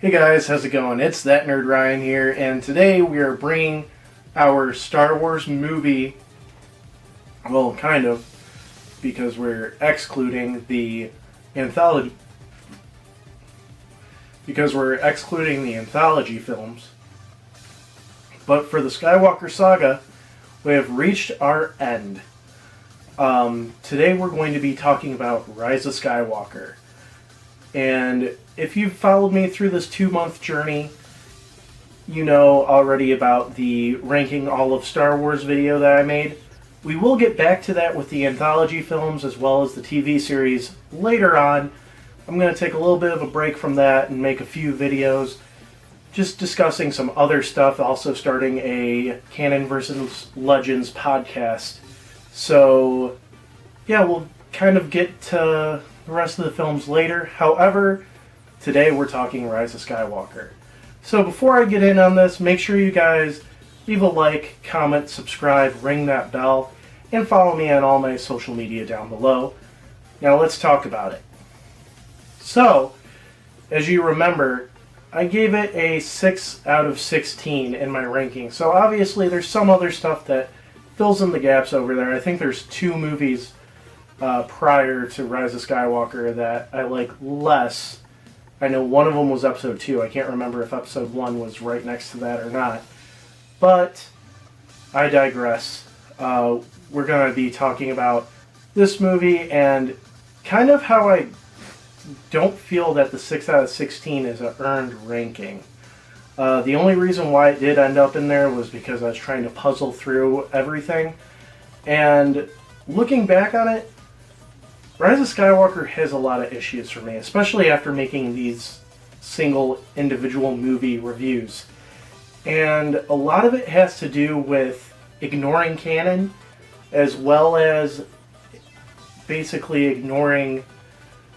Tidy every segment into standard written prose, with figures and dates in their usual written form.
Hey guys, how's it going? It's That Nerd Ryan here, and today we are bringing our Star Wars movie, well, kind of, because we're excluding the anthology, films. But for the Skywalker saga, we have reached our end. Today we're going to be talking about Rise of Skywalker. And if you've followed me through this 2-month journey, you know already about the ranking all of Star Wars video that I made. We will get back to that with the anthology films as well as the TV series later on. I'm going to take a little bit of a break from that and make a few videos just discussing some other stuff, also starting a Canon versus Legends podcast. So, yeah, we'll kind of get to the rest of the films later. However, today we're talking Rise of Skywalker. So before I get in on this, make sure you guys leave a like, comment, subscribe, ring that bell, and follow me on all my social media down below. Now let's talk about it. So, as you remember, I gave it a 6 out of 16 in my ranking. So obviously there's some other stuff that fills in the gaps over there. I think there's 2 movies prior to Rise of Skywalker that I like less. I know one of them was episode 2. I can't remember if episode 1 was right next to that or not. But I digress. We're going to be talking about this movie and kind of how I don't feel that the 6 out of 16 is an earned ranking. The only reason why it did end up in there was because I was trying to puzzle through everything. And looking back on it, Rise of Skywalker has a lot of issues for me, especially after making these single individual movie reviews. And a lot of it has to do with ignoring canon, as well as basically ignoring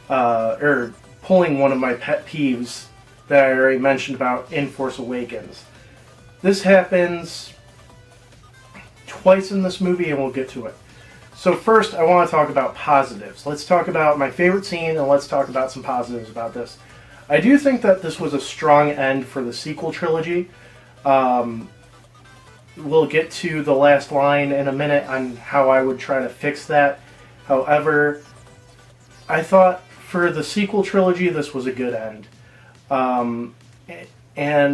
or pulling one of my pet peeves that I already mentioned about in Force Awakens. This happens twice in this movie, and we'll get to it. So first, I want to talk about positives. Let's talk about my favorite scene, and let's talk about some positives about this. I do think that this was a strong end for the sequel trilogy. We'll get to the last line in a minute on how I would try to fix that. However, I thought for the sequel trilogy, this was a good end. And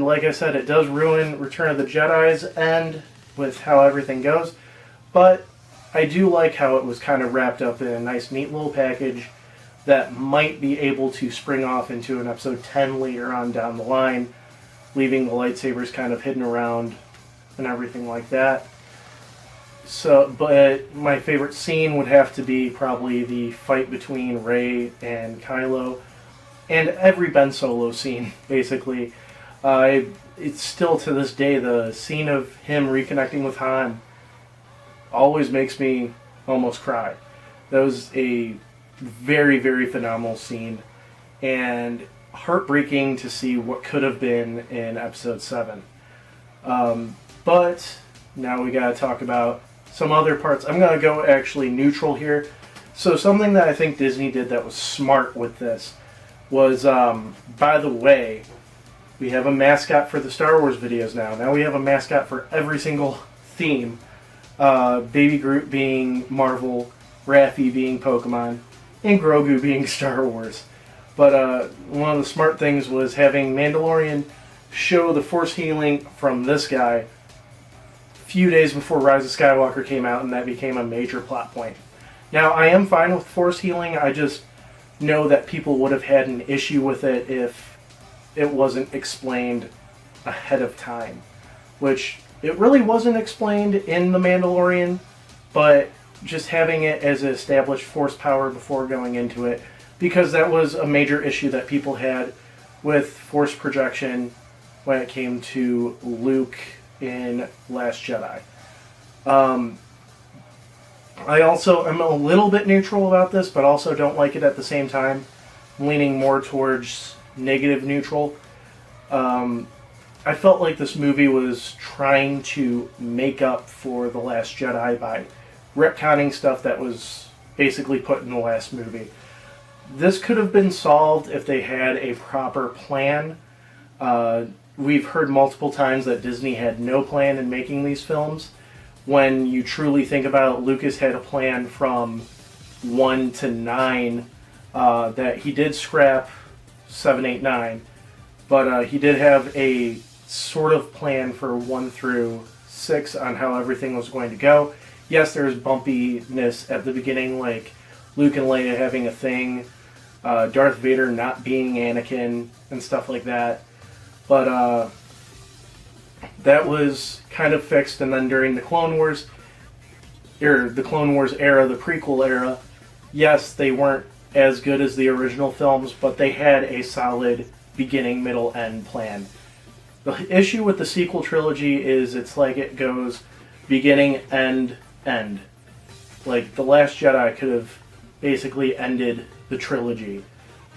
like I said, it does ruin Return of the Jedi's end with how everything goes. But I do like how it was kind of wrapped up in a nice, neat little package that might be able to spring off into an episode 10 later on down the line, leaving the lightsabers kind of hidden around and everything like that. So, but my favorite scene would have to be probably the fight between Rey and Kylo, and every Ben Solo scene, basically. It's still to this day, the scene of him reconnecting with Han always makes me almost cry. That was a very, very phenomenal scene, and heartbreaking to see what could have been in episode 7. But now we gotta talk about some other parts. I'm gonna go actually neutral here. So something that I think Disney did that was smart with this was, by the way, we have a mascot for the Star Wars videos now. Now we have a mascot for every single theme. Baby Groot being Marvel, Raffi being Pokemon, and Grogu being Star Wars. But one of the smart things was having Mandalorian show the Force healing from this guy a few days before Rise of Skywalker came out, and that became a major plot point. Now, I am fine with Force healing. I just know that people would have had an issue with it if it wasn't explained ahead of time, which it really wasn't explained in The Mandalorian, but just having it as an established Force power before going into it, because that was a major issue that people had with Force projection when it came to Luke in Last Jedi. I also am a little bit neutral about this, but also don't like it at the same time. I'm leaning more towards negative neutral. I felt like this movie was trying to make up for The Last Jedi by retconning stuff that was basically put in the last movie. This could have been solved if they had a proper plan We've heard multiple times that Disney had no plan in making these films. When you truly think about it, Lucas had a plan from 1 to 9 that he did scrap 7, 8, 9, but he did have a sort of plan for 1 through 6 on how everything was going to go. Yes, there's bumpiness at the beginning, like Luke and Leia having a thing, Darth Vader not being Anakin, and stuff like that. But that was kind of fixed, and then during the Clone Wars, or the Clone Wars era, the prequel era, yes, they weren't as good as the original films, but they had a solid beginning, middle, end plan. The issue with the sequel trilogy is it's like it goes beginning, end, end. Like, The Last Jedi could have basically ended the trilogy,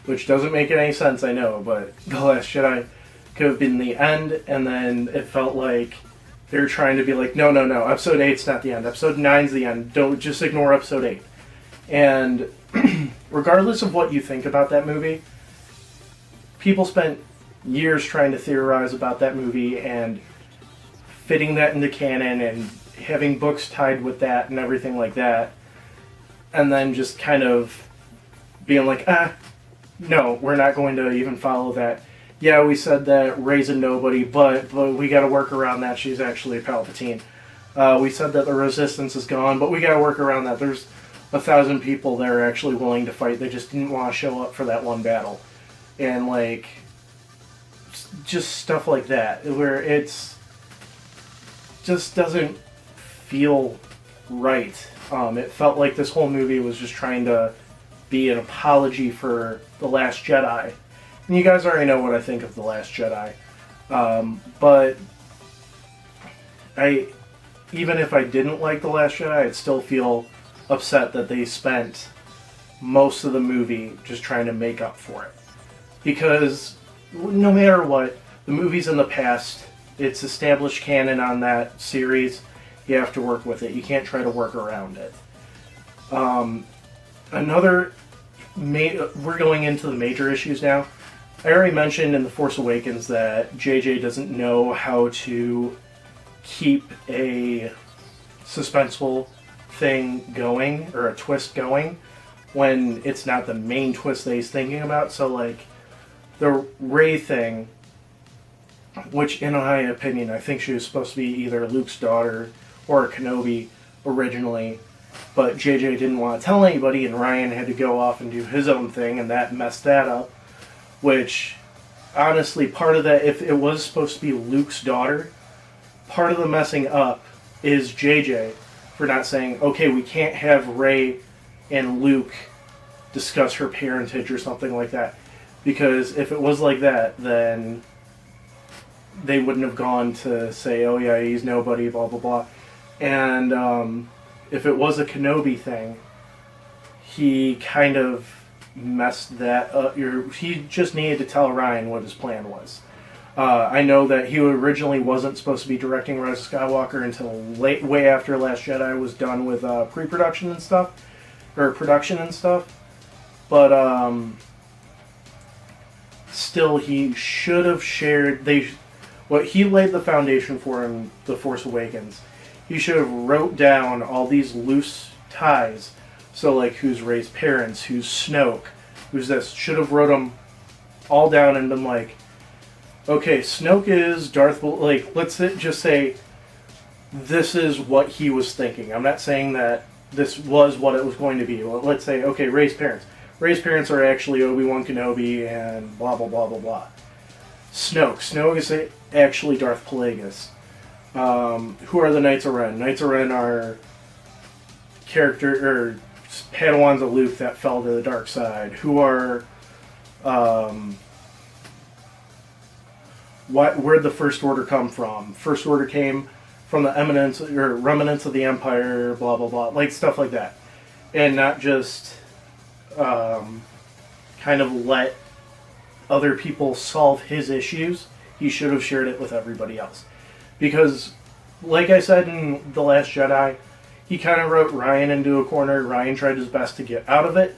which doesn't make any sense, I know, but The Last Jedi could have been the end, and then it felt like they're trying to be like, no, episode 8's not the end, episode 9's the end, don't just ignore episode 8. And regardless of what you think about that movie, people spent years trying to theorize about that movie and fitting that into canon and having books tied with that and everything like that, and then just kind of being like, no, we're not going to even follow that. Yeah, we said that Rey's a nobody, but we got to work around that. She's actually a Palpatine. We said that the Resistance is gone, but we got to work around that. There's 1,000 people that are actually willing to fight. They just didn't want to show up for that one battle. And, like, just stuff like that, where it's just doesn't feel right. It felt like this whole movie was just trying to be an apology for The Last Jedi. And you guys already know what I think of The Last Jedi. But even if I didn't like The Last Jedi, I'd still feel upset that they spent most of the movie just trying to make up for it. Because no matter what, the movies in the past, it's established canon on that series. You have to work with it. You can't try to work around it. We're going into the major issues now. I already mentioned in The Force Awakens that JJ doesn't know how to keep a suspenseful thing going, or a twist going, when it's not the main twist that he's thinking about. So, like, the Rey thing, which in my opinion, I think she was supposed to be either Luke's daughter or a Kenobi originally, but JJ didn't want to tell anybody, and Ryan had to go off and do his own thing, and that messed that up. Which, honestly, part of that, if it was supposed to be Luke's daughter, part of the messing up is JJ for not saying, okay, we can't have Rey and Luke discuss her parentage or something like that. Because if it was like that, then they wouldn't have gone to say, oh yeah, he's nobody, blah, blah, blah. And if it was a Kenobi thing, he kind of messed that up. He just needed to tell Ryan what his plan was. I know that he originally wasn't supposed to be directing Rise of Skywalker until way after Last Jedi was done with pre-production and stuff, or production and stuff. But still, he should have shared. What he laid the foundation for in The Force Awakens. He should have wrote down all these loose ties. So, like, who's Rey's parents, who's Snoke, who's this. Should have wrote them all down and been like, okay, Snoke is Darth Vader. Like, let's just say this is what he was thinking. I'm not saying that this was what it was going to be. Let's say, okay, Rey's parents. Rey's parents are actually Obi-Wan Kenobi and blah, blah, blah, blah, blah. Snoke is actually Darth Plagueis. Who are the Knights of Ren? Knights of Ren are Padawans of Luke that fell to the dark side. Who are where'd the First Order come from? First Order came from the remnants of the Empire, blah blah blah, like stuff like that, and not just kind of let other people solve his issues. He should have shared it with everybody else, because, like I said in The Last Jedi, he kind of wrote Ryan into a corner. Ryan tried his best to get out of it,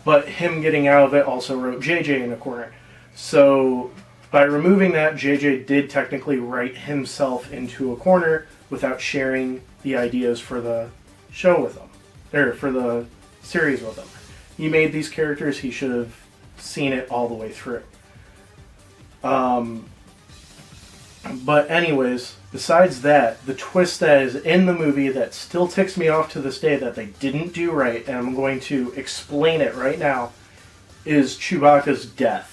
but him getting out of it also wrote JJ in a corner. So By removing that, JJ did technically write himself into a corner without sharing the ideas for the show with them, or for the series with them. He made these characters, he should have seen it all the way through. But anyways, besides that, the twist that is in the movie that still ticks me off to this day that they didn't do right, and I'm going to explain it right now, is Chewbacca's death.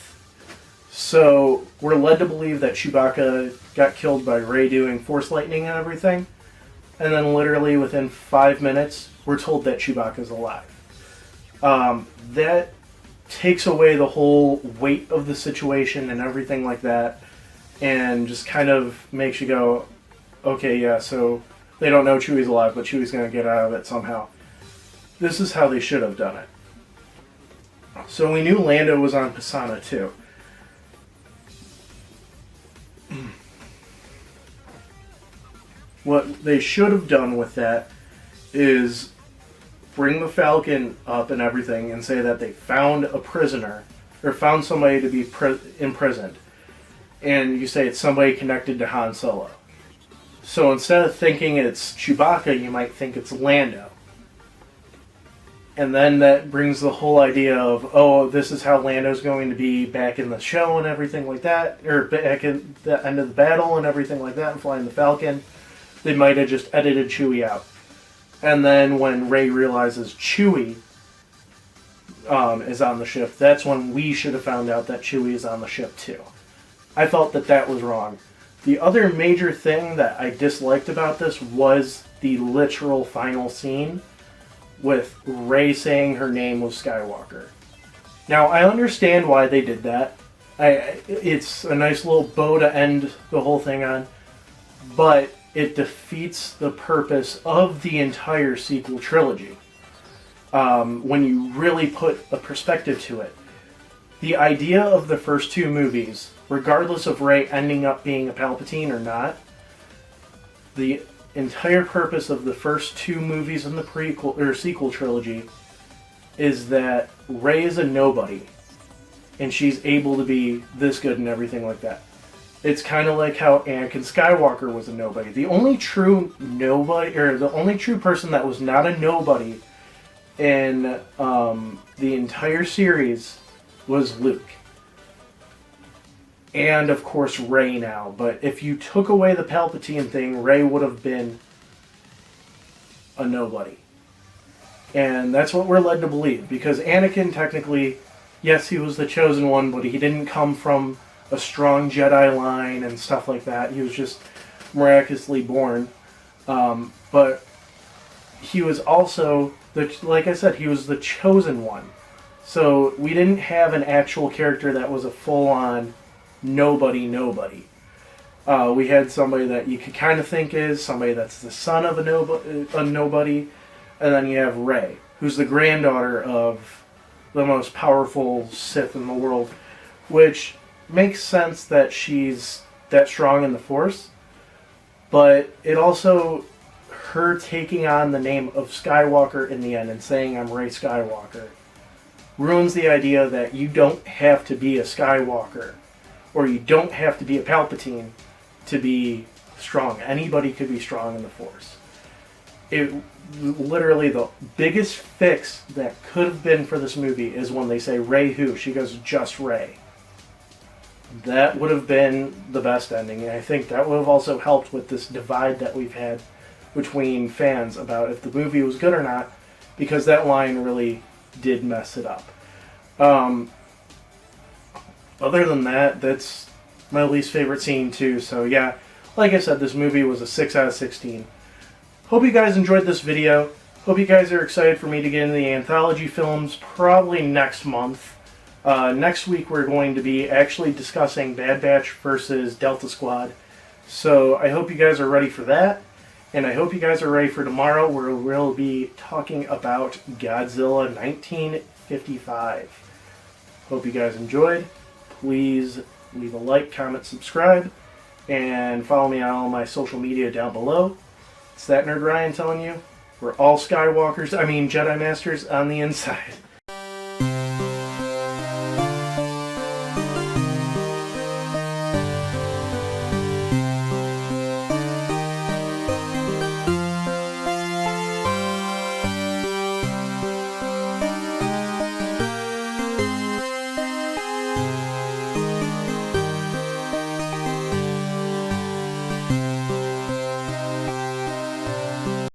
So, we're led to believe that Chewbacca got killed by Rey doing Force lightning and everything, and then literally within 5 minutes, we're told that Chewbacca's alive. That takes away the whole weight of the situation and everything like that, and just kind of makes you go, okay, yeah, so they don't know Chewie's alive, but Chewie's going to get out of it somehow. This is how they should have done it. So we knew Lando was on Pisana too. What they should have done with that is bring the Falcon up and everything and say that they found a prisoner, or found somebody to be imprisoned. And you say it's somebody connected to Han Solo. So instead of thinking it's Chewbacca, you might think it's Lando. And then that brings the whole idea of, oh, this is how Lando's going to be back in the show and everything like that, or back in the end of the battle and everything like that, and flying the Falcon. They might have just edited Chewie out. And then when Rey realizes Chewie is on the ship, that's when we should have found out that Chewie is on the ship too. I felt that that was wrong. The other major thing that I disliked about this was the literal final scene with Rey saying her name was Skywalker. Now, I understand why they did that. It's a nice little bow to end the whole thing on, but it defeats the purpose of the entire sequel trilogy. When you really put a perspective to it. The idea of the first two movies, regardless of Rey ending up being a Palpatine or not, the entire purpose of the first two movies in the prequel or sequel trilogy is that Rey is a nobody, and she's able to be this good and everything like that. It's kind of like how Anakin Skywalker was a nobody. The only true nobody, or the only true person that was not a nobody in the entire series was Luke. And, of course, Rey now. But if you took away the Palpatine thing, Rey would have been a nobody. And that's what we're led to believe. Because Anakin, technically, yes, he was the chosen one, but he didn't come from a strong Jedi line and stuff like that. He was just miraculously born. But he was also, like I said, he was the chosen one. So we didn't have an actual character that was a full-on nobody. We had somebody that you could kind of think is somebody that's the son of a nobody, and then you have Rey, who's the granddaughter of the most powerful Sith in the world, which makes sense that she's that strong in the Force, but it also, her taking on the name of Skywalker in the end and saying I'm Rey Skywalker ruins the idea that you don't have to be a Skywalker or you don't have to be a Palpatine to be strong. Anybody could be strong in the Force. It literally, the biggest fix that could have been for this movie is when they say Rey who? She goes, just Rey. That would have been the best ending, and I think that would have also helped with this divide that we've had between fans about if the movie was good or not, because that line really did mess it up. Other than that, that's my least favorite scene too. So yeah, like I said, this movie was a 6 out of 16. Hope you guys enjoyed this video. Hope you guys are excited for me to get into the anthology films probably next month. Next week we're going to be actually discussing Bad Batch versus Delta Squad. So I hope you guys are ready for that. And I hope you guys are ready for tomorrow, where we'll be talking about Godzilla 1955. Hope you guys enjoyed. Please leave a like, comment, subscribe, and follow me on all my social media down below. It's that Nerd Ryan telling you, we're all Skywalkers, Jedi Masters on the inside.